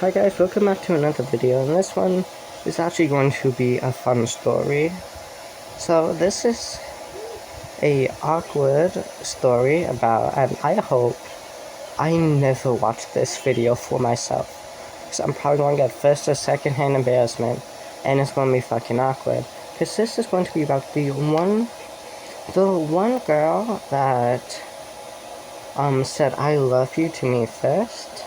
Hi guys, welcome back to another video, and this one is actually going to be a fun story. So this is a awkward story about, and I hope I never watch this video for myself, because I'm probably going to get first or second hand embarrassment, and it's going to be fucking awkward, because this is going to be about the one girl that said I love you to me first.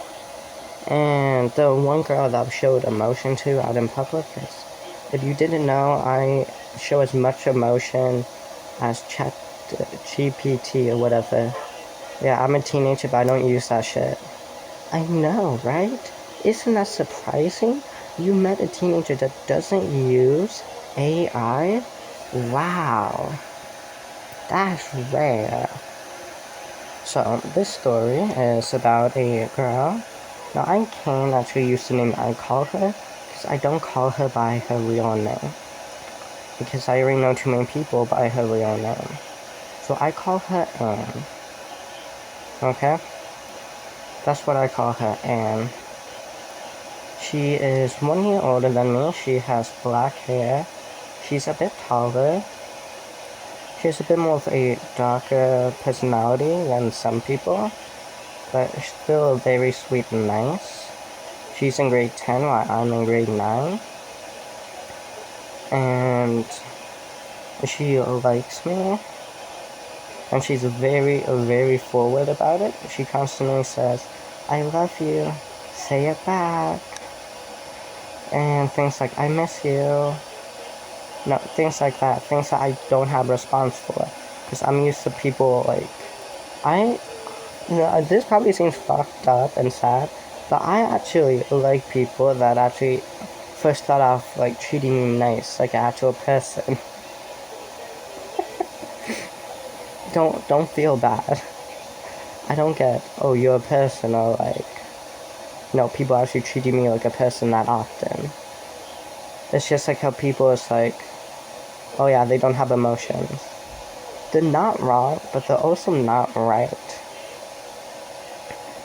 And the one girl that I showed emotion to out in public, is, if you didn't know, I show as much emotion as Chat GPT or whatever. Yeah, I'm a teenager, but I don't use that shit. I know, right? Isn't that surprising? You met a teenager that doesn't use AI? Wow. That's rare. So, this story is about a girl. Now, I can't actually use the name I call her, because I don't call her by her real name. Because I already know too many people by her real name. So I call her Anne. Okay? That's what I call her, Anne. She is 1 year older than me. She has black hair. She's a bit taller. She has a bit more of a darker personality than some people, but still very sweet and nice. She's in grade 10 while I'm in grade 9. And she likes me. And she's very forward about it. She constantly says, I love you, say it back. And things like, I miss you. No, things like that. Things that I don't have response for. Because I'm used to people like, this probably seems fucked up and sad, but I actually like people that actually first start off like treating me nice, like an actual person. Don't feel bad. I don't get, oh, you're a person, or like, no, people actually treating me like a person that often. It's just like how people is like, oh yeah, they don't have emotions. They're not wrong, but they're also not right.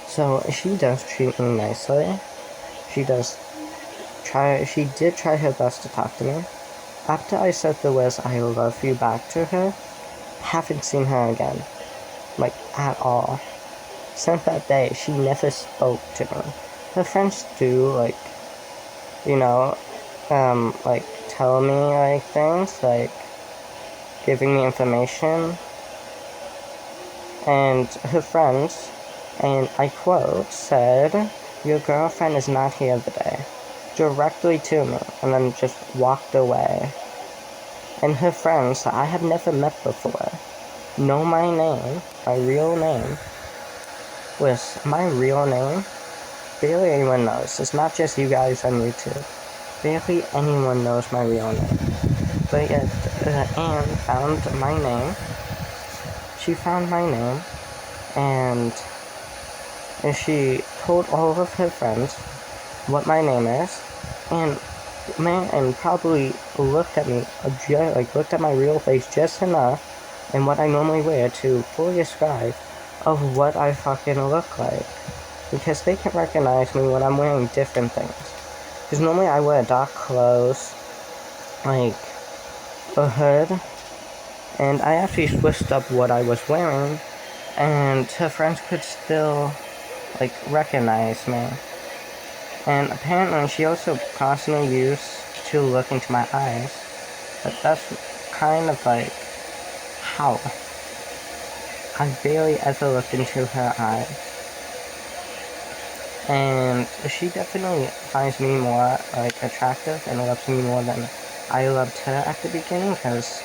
So she does treat me nicely. She did try her best to talk to me. After I said the words I love you back to her, haven't seen her again. Like, at all. Since that day, she never spoke to me. Her friends do, like, like, tell me, like, things, like, giving me information. And her friends, and I quote, said, your girlfriend is not here today. Directly to me, and then just walked away. And her friends that I have never met before know my name, my real name. With my real name, barely anyone knows. It's not just you guys on YouTube. Barely anyone knows my real name. But yet, Anne found my name. She found my name, and she told all of her friends what my name is, and probably looked at me, looked at my real face just enough, and what I normally wear to fully describe of what I fucking look like. Because they can recognize me when I'm wearing different things. Because normally I wear dark clothes, like a hood, and I actually switched up what I was wearing, and her friends could still, like, recognize me. And apparently she also constantly used to look into my eyes, but that's kind of like how I barely ever looked into her eyes. And she definitely finds me more, like, attractive and loves me more than I loved her at the beginning, because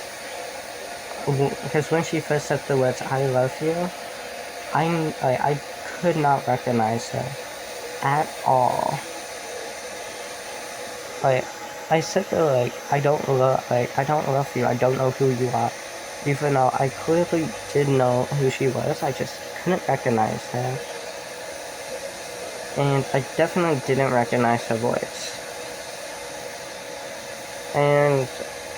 when she first said the words, I love you, I could not recognize her at all. Like, I said to her, like, I don't love you, I don't know who you are. Even though I clearly did know who she was, I just couldn't recognize her. And I definitely didn't recognize her voice. And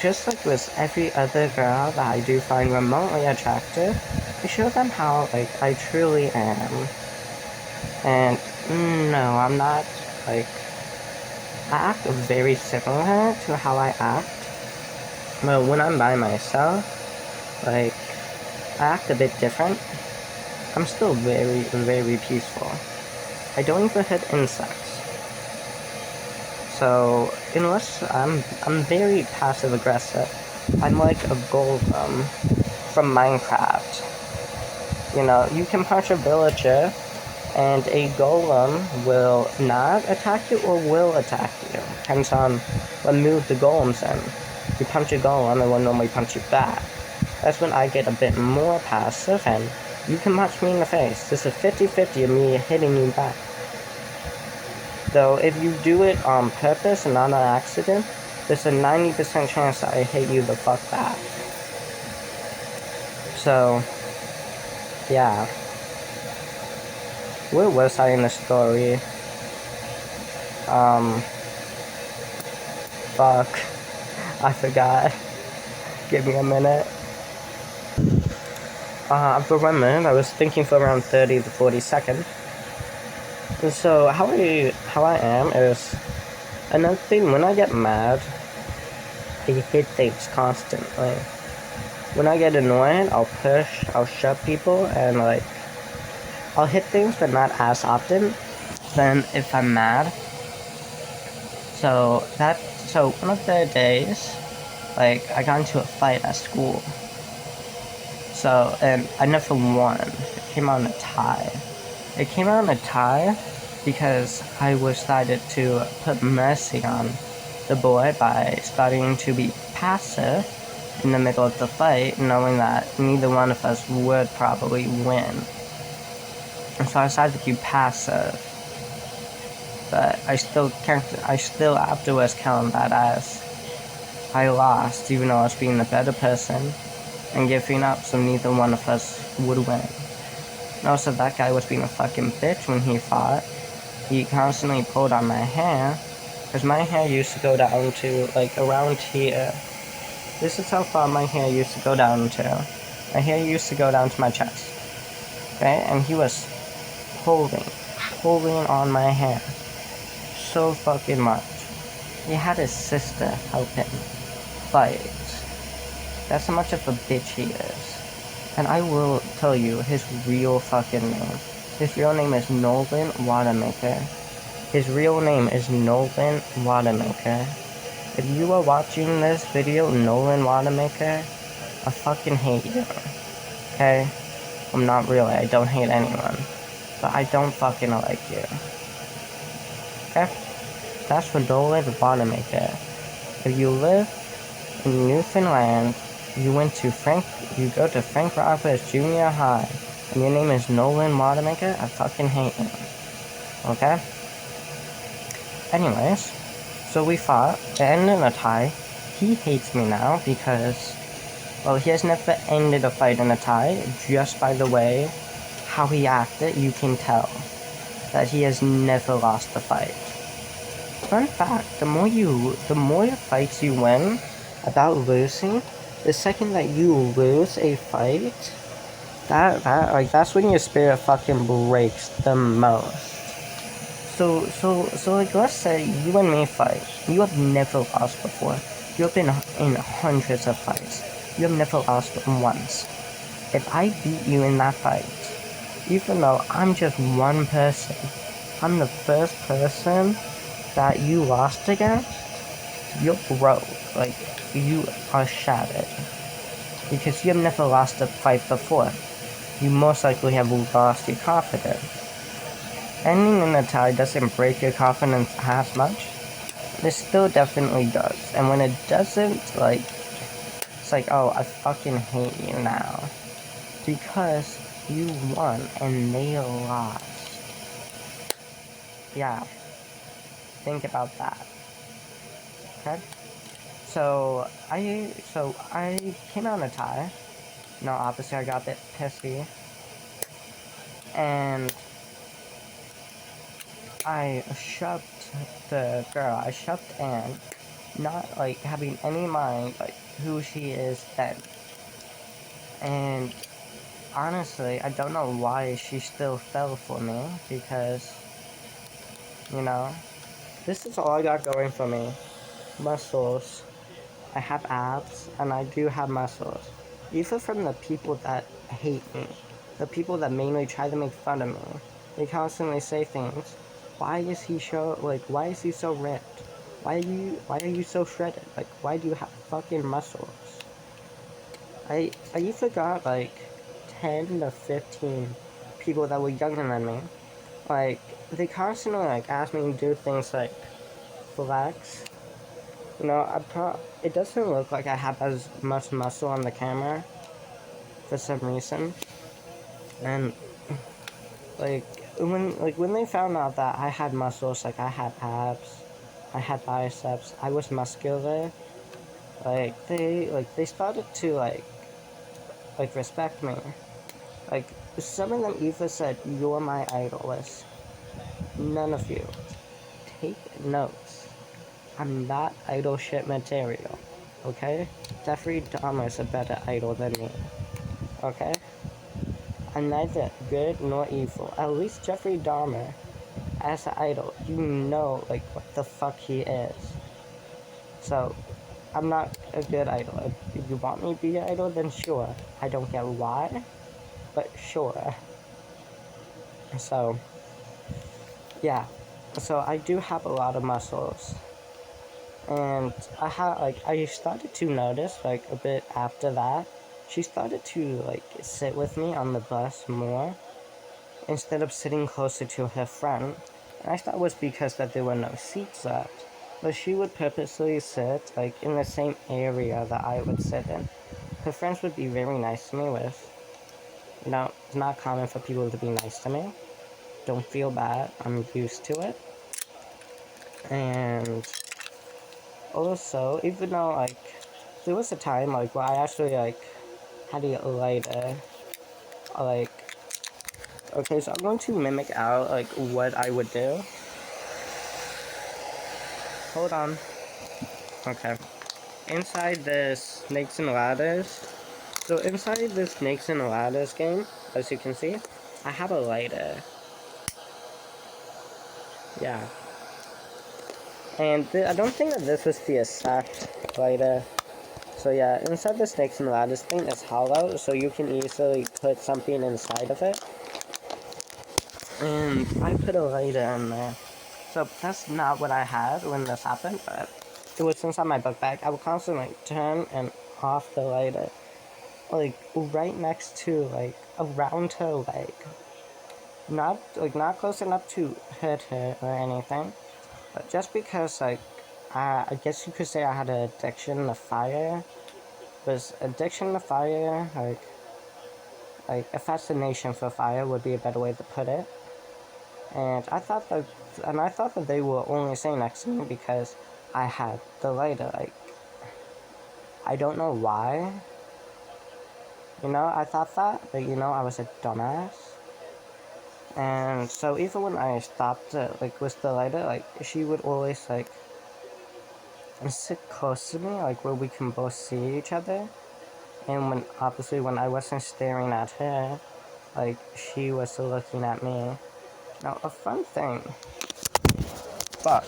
just like with every other girl that I do find remotely attractive, I show them how, like, I truly am. And no, I'm not Like, I act very similar to how I act, but when I'm by myself, like, I act a bit different. I'm still very, very peaceful. I don't even hit insects. So, unless I'm very passive aggressive. I'm like a golem from Minecraft. You know, you can punch a villager, and a golem will not attack you or will attack you. Depends on what mood the golem's in. You punch a golem, it will normally punch you back. That's when I get a bit more passive, and you can punch me in the face. This is 50-50 of me hitting you back. Though, if you do it on purpose and not on accident, there's a 90% chance that I hit you the fuck back. So, yeah. Where was I in the story? Fuck. I forgot. Give me a minute. For 1 minute, I was thinking for around 30 to 40 seconds. So, how I am is, another thing, when I get mad, I hit things constantly. When I get annoyed, I'll push, I'll shove people, and like, I'll hit things, but not as often than if I'm mad. So one of the days, like, I got into a fight at school. So, and I never won. It came out in a tie. It came out in a tie because I decided to put mercy on the boy by starting to be passive in the middle of the fight, knowing that neither one of us would probably win. And so I decided to be passive. But I still afterwards count that as I lost, even though I was being the better person and giving up, so neither one of us would win. And also, that guy was being a fucking bitch when he fought. He constantly pulled on my hair, because my hair used to go down to, like, around here. This is how far my hair used to go down to. My hair used to go down to my chest. Okay? And he was pulling on my hair so fucking much. He had his sister help him fight. That's how much of a bitch he is. And I will tell you his real fucking name. His real name is Nolan Watermaker. His real name is Nolan Watermaker. If you are watching this video, Nolan Watermaker, I fucking hate you. Okay? I'm not really, I don't hate anyone. But I don't fucking like you. Okay? That's for Nolan Watermaker. If you live in Newfoundland, you go to Frank Roberts Junior High, and your name is Nolan Watermaker, I fucking hate you. Okay? Anyways, so we fought, it ended in a tie. He hates me now because, well, he has never ended a fight in a tie. Just by the way how he acted, you can tell that he has never lost a fight. Fun fact, the more fights you win about losing, the second that you lose a fight, that's when your spirit fucking breaks the most. So like, let's say you and me fight. You have never lost before. You have been in hundreds of fights. You have never lost once. If I beat you in that fight, even though I'm just one person, I'm the first person that you lost against, you're broke. Like, you are shattered. Because you have never lost a fight before. You most likely have lost your confidence. Ending in a tie doesn't break your confidence as much. It still definitely does. And when it doesn't, like, it's like, oh, I fucking hate you now. Because you won and they lost. Yeah. Think about that. Okay? So I came out in a tie. No, obviously I got a bit pissy. And I shoved the girl. I shoved Anne, not like having any mind like who she is then. And honestly, I don't know why she still fell for me, because, you know, this is all I got going for me. Muscles. I have abs, and I do have muscles. Even from the people that hate me, the people that mainly try to make fun of me, they constantly say things. Why is he why is he so ripped? Why are you so shredded? Like, why do you have fucking muscles? I even got like 10 to 15 people that were younger than me. Like, they constantly like ask me to do things like flex. You know, it doesn't look like I have as much muscle on the camera for some reason. And like when they found out that I had muscles, like I had abs, I had biceps, I was muscular, they started to respect me. Like, some of them even said, "You're my idolist." None of you take notes. I'm not idol shit material. Okay? Jeffrey Dahmer's a better idol than me. Okay? I'm neither good nor evil. At least Jeffrey Dahmer, as an idol, you know, like, what the fuck he is. So, I'm not a good idol. If you want me to be an idol, then sure. I don't get why, but sure. So, yeah. So, I do have a lot of muscles. And I started to notice, like, a bit after that, she started to, like, sit with me on the bus more instead of sitting closer to her friend. And I thought it was because that there were no seats left. But she would purposely sit, like, in the same area that I would sit in. Her friends would be very nice to me with. You know, it's not common for people to be nice to me. Don't feel bad. I'm used to it. And also, even though, like, there was a time, like, where I actually, like, had a lighter, like, okay, so I'm going to mimic out, like, what I would do. Hold on. Okay. Inside the Snakes and Ladders, so inside the Snakes and Ladders game, as you can see, I have a lighter. Yeah. And I don't think that this was the exact lighter. So yeah, inside the Snakes and Ladders thing is hollow, so you can easily put something inside of it. And I put a lighter in there. So that's not what I had when this happened, but it was inside my book bag. I would constantly turn and off the lighter, like right next to, like, around her leg. Not close enough to hurt her or anything, but just because, like, I guess you could say I had an addiction to fire. Was addiction to fire, like a fascination for fire would be a better way to put it. And I thought that they were only saying that to me because I had the lighter. Like, I don't know why. You know, I thought that, but you know, I was a dumbass. And so even when I stopped, like, with the lighter, like, she would always, like, sit close to me, like, where we can both see each other. And when I wasn't staring at her, like, she was looking at me. Now, a fun thing. Fuck.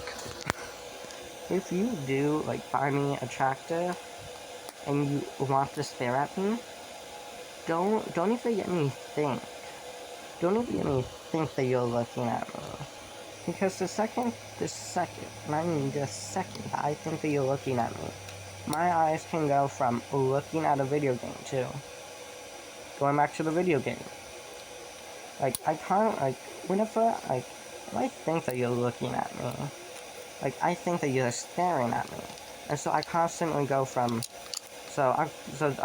If you do, like, find me attractive and you want to stare at me, don't even let me think. Don't even let me think that you're looking at me. Because the second, not even the second that I think that you're looking at me, my eyes can go from looking at a video game to going back to the video game. Like, I can't, like, whenever, like, if I think that you're looking at me, like, I think that you're staring at me. And so I constantly go from, so I'm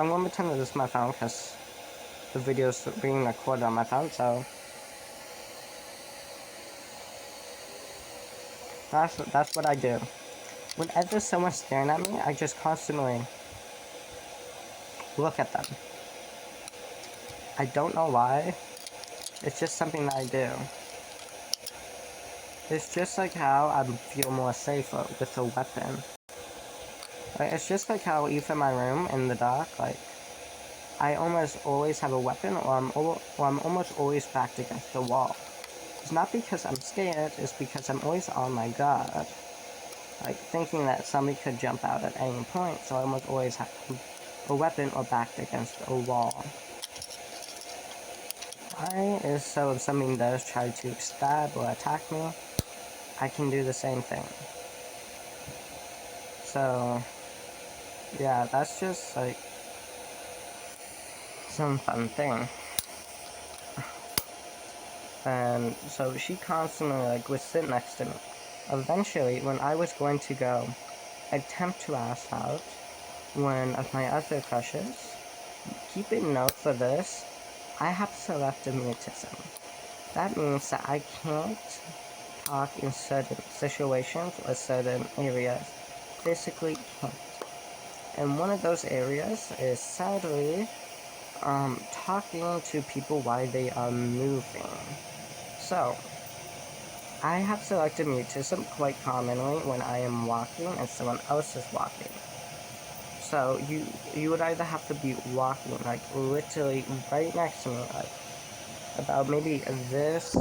going to pretend that this is my phone, because the video's being recorded on my phone, so that's what I do. Whenever someone's staring at me, I just constantly look at them. I don't know why. It's just something that I do. It's just like how I feel more safer with a weapon. Like, it's just like how even in my room in the dark, like, I almost always have a weapon, or I'm almost always backed against the wall. It's not because I'm scared, it's because I'm always on my guard. Like, thinking that somebody could jump out at any point, so I almost always have a weapon or backed against a wall. So if somebody does try to stab or attack me, I can do the same thing. So, yeah, that's just, like, some fun thing. And so she constantly, like, would sit next to me. Eventually, when I was going to go attempt to ask out one of my other crushes, keep in note for this, I have selective mutism. That means that I can't talk in certain situations or certain areas. Physically can't. And one of those areas is sadly talking to people while they are moving. So, I have selective mutism quite commonly when I am walking and someone else is walking. So you would either have to be walking like literally right next to me, like about maybe this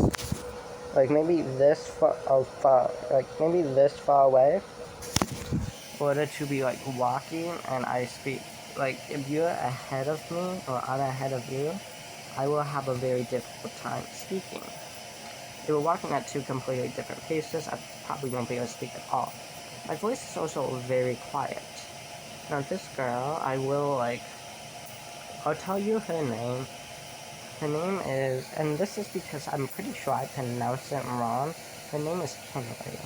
far away, in order to be like walking and I speak. Like if you're ahead of me or I'm ahead of you, I will have a very difficult time speaking. If we're walking at two completely different paces, I probably won't be able to speak at all. My voice is also very quiet. Now this girl, I'll tell you her name. Her name is, and this is because I'm pretty sure I pronounced it wrong. Her name is Kinley.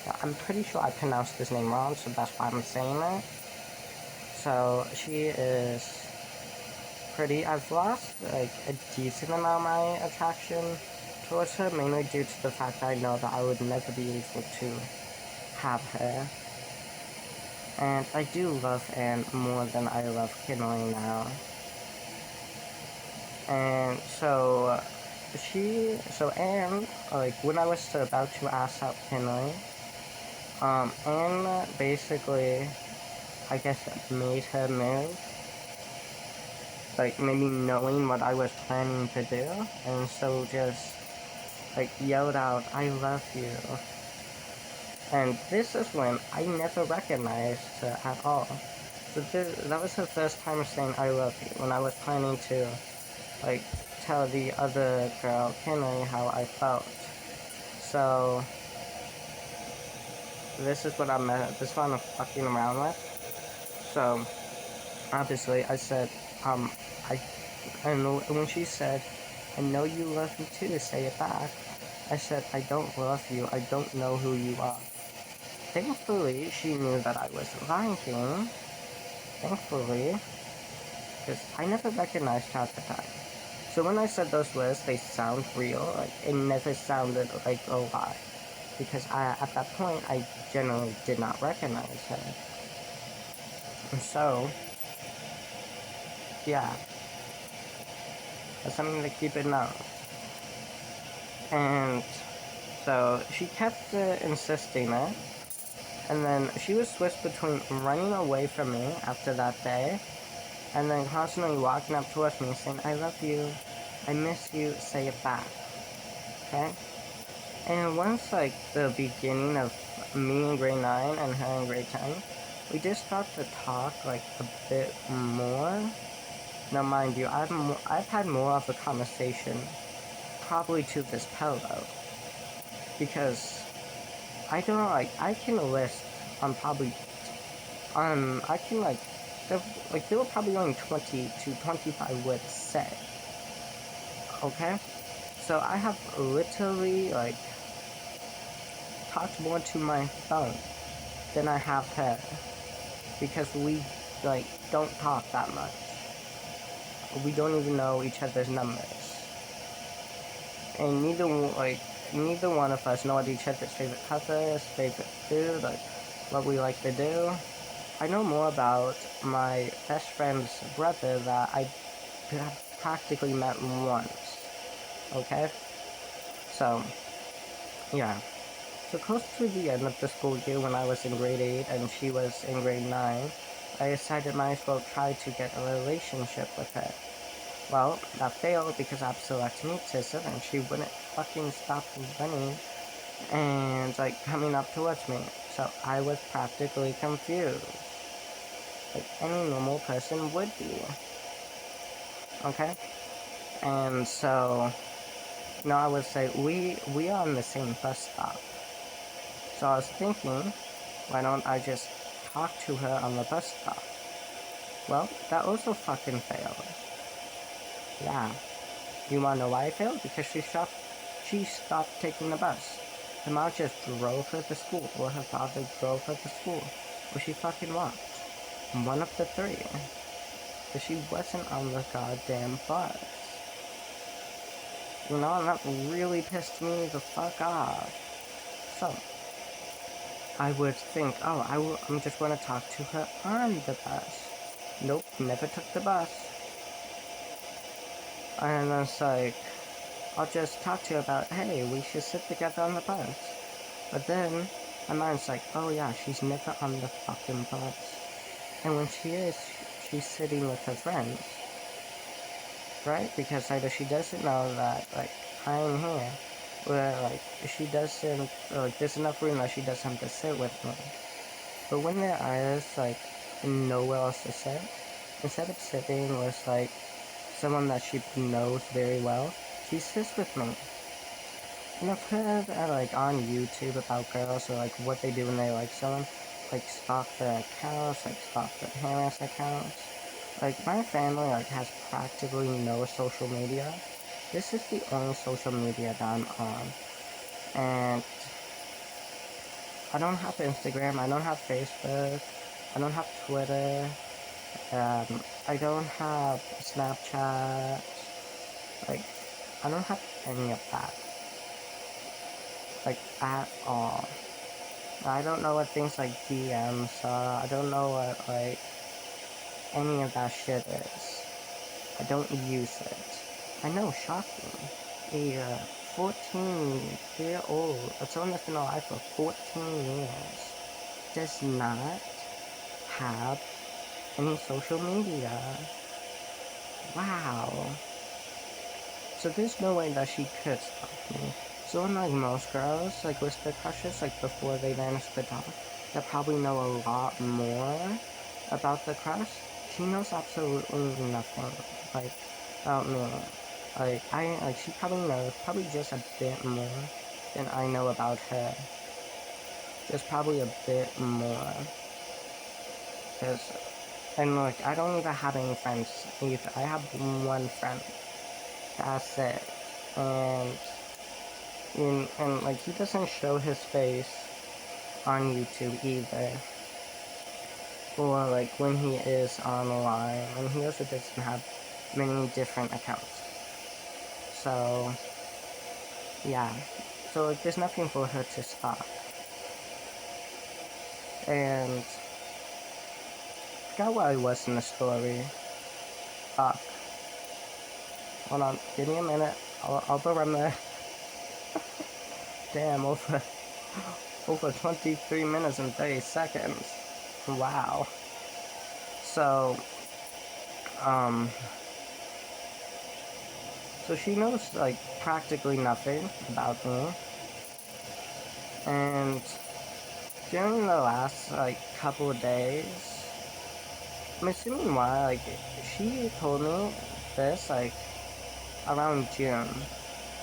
Now, I'm pretty sure I pronounced this name wrong, so that's why I'm saying it. So she is pretty. I've lost like a decent amount of my attraction towards her, mainly due to the fact that I know that I would never be able to have her. And I do love Anne more than I love Kinley now. And so Anne, like when I was about to ask out Kinley, Anne basically, I guess, made her move, like maybe knowing what I was planning to do, and so just like yelled out, "I love you." And this is when I never recognized her at all. So that was her first time saying "I love you" when I was planning to like tell the other girl, Kinley, how I felt. So this is what I'm fucking around with. So obviously I said, I and when she said, "I know you love me too," say it back. I said, "I don't love you. I don't know who you are." Thankfully, she knew that I was lying. Thankfully, because I never recognized her at the time. So when I said those words, they sound real. Like it never sounded like a lie, because at that point I generally did not recognize her. And so, yeah, that's something to keep in mind. And so she kept insisting it, and then she would switch between running away from me after that day, and then constantly walking up towards me saying, "I love you, I miss you, say it back." Okay? And once like the beginning of me in grade 9 and her in grade 10, we did start to talk like a bit more. Now mind you, I've had more of a conversation probably to this pillow, because I don't like, I can list on probably, I can there were probably only 20 to 25 words said. Okay? So I have literally like talked more to my phone than I have her, because we like don't talk that much. We don't even know each other's numbers, and neither one of us know what each other's favorite colors, favorite food, like what we like to do. I know more about my best friend's brother that I have practically met once. Okay? So, yeah. So close to the end of the school year, when I was in grade 8 and she was in grade 9, I decided might as well try to get a relationship with her. Well, that failed because I selected Tissa and she wouldn't fucking stop running and like coming up towards me. So I was practically confused. Like any normal person would be. Okay? And so, I would say we are on the same bus stop. So I was thinking, why don't I just talk to her on the bus stop? Well, that also fucking failed. Yeah. You wanna know why it failed? Because she stopped taking the bus. Her mom just drove her to school, or her father drove her to school, or she fucking walked. One of the three. But she wasn't on the goddamn bus. And that really pissed me the fuck off. So, I would think, oh, I'm just gonna talk to her on the bus. Nope, never took the bus. And then it's like, I'll just talk to her about, hey, we should sit together on the bus. But then, my mind's like, oh yeah, she's never on the fucking bus. And when she is, she's sitting with her friends. Right? Because either she doesn't know that, like, I'm here, or, like, she doesn't, or, like, there's enough room that she doesn't have to sit with me. But when there is, like, nowhere else to sit, instead of sitting with, like, someone that she knows very well, she sits with me. And I've heard, like, on YouTube about girls, or, like, what they do when they like someone, like, stalk their accounts, like, stalk their parents' accounts. Like, my family, like, has practically no social media. This is the only social media that I'm on. And I don't have Instagram, I don't have Facebook, I don't have Twitter, I don't have Snapchat, like, I don't have any of that. Like, at all. I don't know what things like DMs are, I don't know what, like, any of that shit is. I don't use it. I know, shocking. A 14-year-old, someone that's been alive for 14 years, does not have any social media. Wow. So there's no way that she could stalk me. So unlike most girls, like with their crushes, like before they vanish the dog, that probably know a lot more about the crush, she knows absolutely nothing, like, about me. Like, she probably knows, probably just a bit more than I know about her. Just probably a bit more. Cause, and like, I don't even have any friends either. I have one friend. That's it. And, and like, he doesn't show his face on YouTube either. Or like, when he is online. And he also doesn't have many different accounts. So, yeah. So, like, there's nothing for her to stalk. And, I forgot where I was in the story. Fuck. Hold on, give me a minute. I'll remember. Damn, over 23 minutes and 30 seconds. Wow. So, so she knows, like, practically nothing about me. And during the last, like, couple of days, I'm assuming why, like, she told me this, like, around June,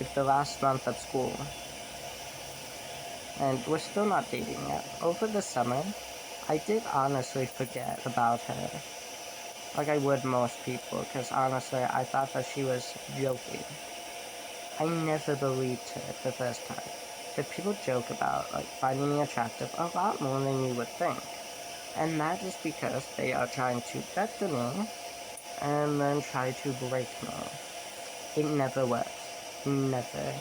like, the last month of school. And we're still not dating yet. Over the summer, I did honestly forget about her. Like I would most people, because honestly, I thought that she was joking. I never believed her the first time. Because people joke about, like, finding me attractive a lot more than you would think. And that is because they are trying to get to me, and then try to break me. It never works. Never.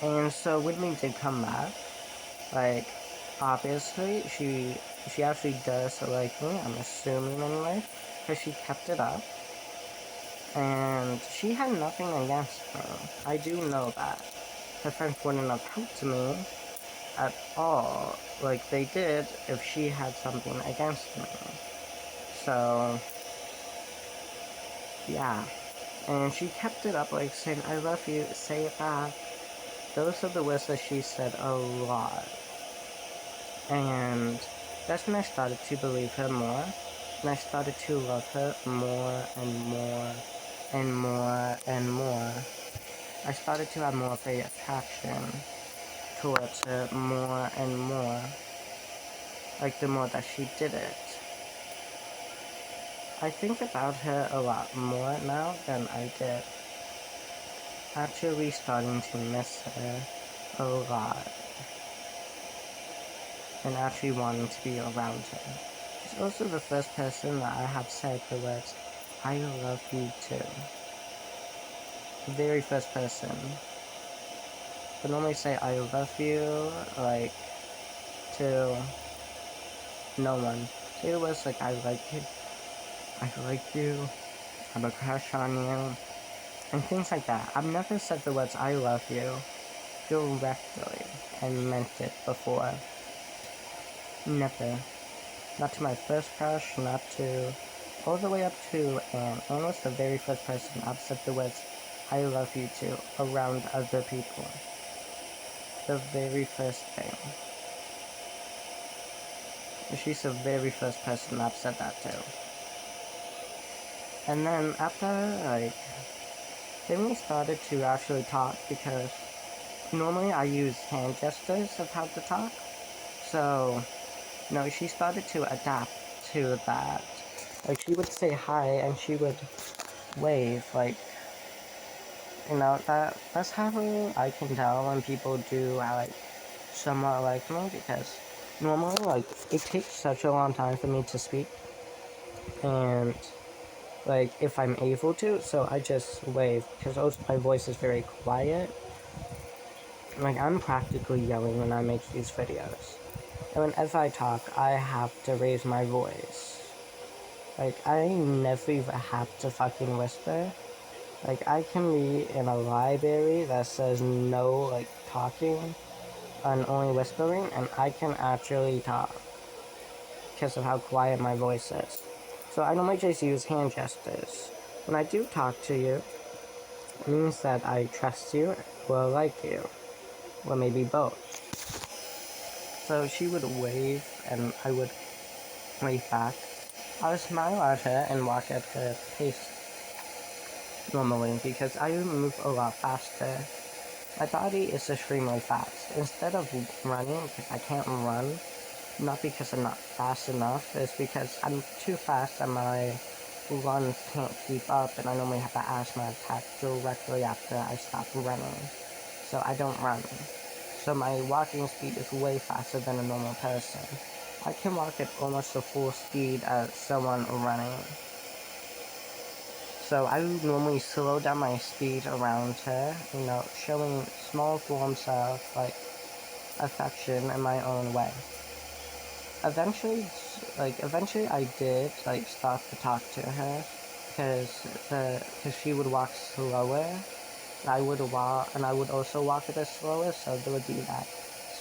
And so when we did come back, like, obviously, she actually does like me, I'm assuming anyway, because she kept it up. And she had nothing against me. I do know that. Her friends wouldn't have helped me at all, like they did if she had something against me. So, yeah. And she kept it up, like, saying, I love you, say it back. Those are the words that she said a lot. And that's when I started to believe her more. And I started to love her more and more and more and more. I started to have more of a attraction towards her more and more. Like, the more that she did it. I think about her a lot more now than I did. Actually starting to miss her a lot. And actually wanting to be around her. She's also the first person that I have said the words, I love you too. The very first person. I normally say I love you, like, to no one. Say the words like, I like you, I have a crush on you, and things like that. I've never said the words I love you directly and meant it before. Never. Not to my first crush, not to all the way up to Anne. Anne was the very first person I've said the words I love you to around other people. The very first thing. She's the very first person I've said that to. And then after, like, then we started to actually talk because normally I use hand gestures of how to talk. So, no, she started to adapt to that. Like, she would say hi and she would wave, like, you know, that's how I can tell when people do, like, somewhat like me, because normally, like, it takes such a long time for me to speak, and, like, if I'm able to, so I just wave, because also my voice is very quiet. Like, I'm practically yelling when I make these videos. And whenever I talk, I have to raise my voice. Like, I never even have to fucking whisper. Like, I can be in a library that says no, like, talking and only whispering, and I can actually talk because of how quiet my voice is. So I normally just use hand gestures. When I do talk to you, it means that I trust you or like you, or maybe both. So she would wave, and I would wave back. I would smile at her and walk at her pace normally because I move a lot faster. My body is extremely fast. Instead of running, because I can't run, not because I'm not fast enough, it's because I'm too fast and my lungs can't keep up, and I normally have an asthma attack directly after I stop running. So I don't run. So my walking speed is way faster than a normal person. I can walk at almost the full speed as someone running. So I would normally slow down my speed around her, you know, showing small forms of, like, affection in my own way. Eventually I did, like, start to talk to her, because she would walk slower, and I would also walk a bit slower, so there would be that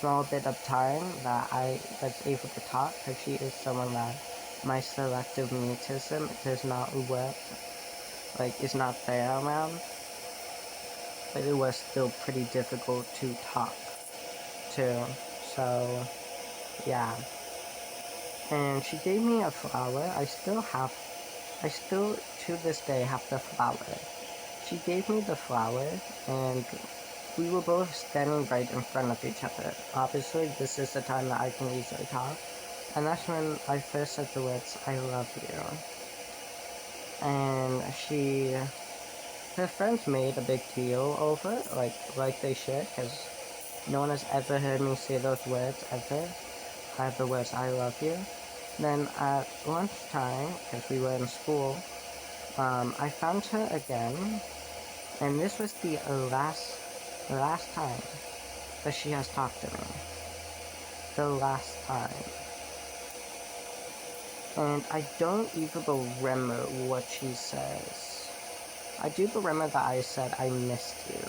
small bit of time that I was able to talk, because she is someone that my selective mutism does not work, like, is not there around, but it was still pretty difficult to talk to, so, yeah. And she gave me a flower. I still to this day have the flower. She gave me the flower, and we were both standing right in front of each other. Obviously, this is the time that I can easily talk, and that's when I first said the words, I love you. And her friends made a big deal over it, like they should, because no one has ever heard me say those words, ever. I have the words, I love you. Then at lunchtime, because we were in school, I found her again, and this was the last time that she has talked to me. The last time. And I don't even remember what she says. I do remember that I said I missed you.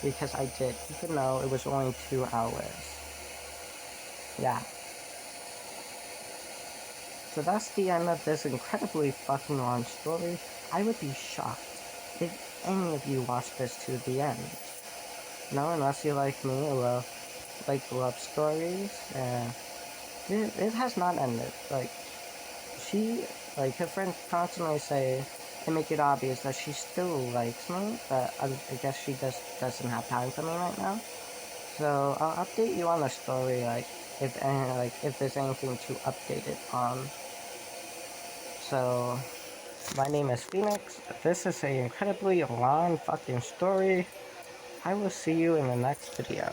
Because I did, even though it was only 2 hours. Yeah. So that's the end of this incredibly fucking long story. I would be shocked if any of you watched this to the end. No, unless you like me or like love stories. It has not ended. Like, her friends constantly say and make it obvious that she still likes me, but I guess she just doesn't have time for me right now. So I'll update you on the story, if there's anything to update it on. So my name is Phoenix. This is an incredibly long fucking story. I will see you in the next video.